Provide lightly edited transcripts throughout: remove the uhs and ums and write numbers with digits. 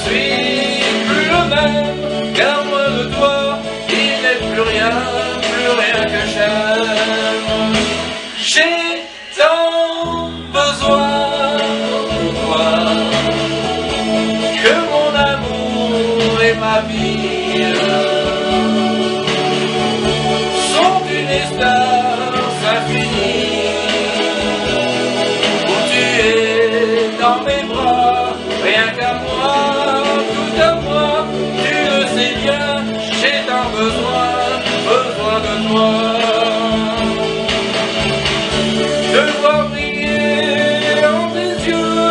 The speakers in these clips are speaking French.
suis plus le même, car loin de toi, il n'est plus rien que j'aime. J'ai tant besoin de toi, que mon amour et ma vie sont une estance infinie, où tu es dans mes bras, rien qu'à moi, tout à moi, tu le sais bien, j'ai tant besoin de toi. De voir briller en tes yeux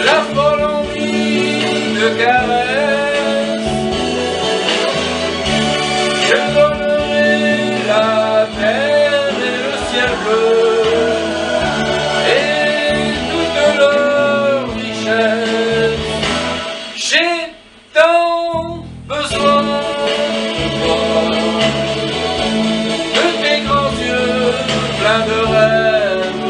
la folle envie de caresse. Je donnerai la terre et le ciel bleu et toute leur richesse. J'ai tant besoin de toi, de tes grands yeux pleins de rêves,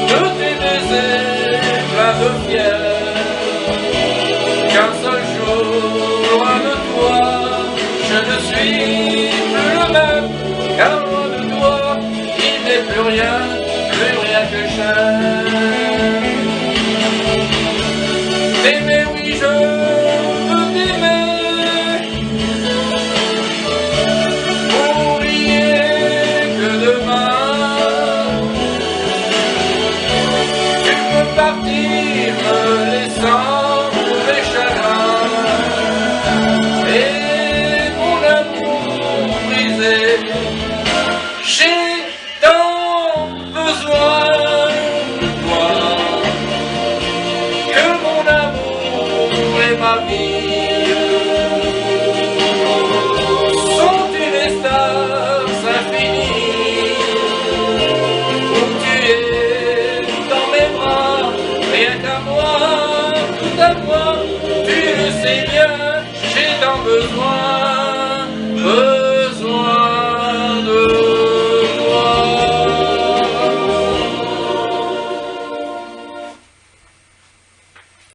de tes baisers pleins de fièvre. Qu'un seul jour, loin de toi, je ne suis plus le même, car loin de toi, il n'est plus rien que j'aime. T'aimer, oui, je veux t'aimer, n'oublier que demain, tu peux partir me laissant tous les chagrins et mon amour brisé. J'ai tant besoin de toi, que mon amour et ma vie sont une estance infinie, où tu es dans mes bras, rien qu'à moi, tout à moi, tu le sais bien, j'ai tant besoin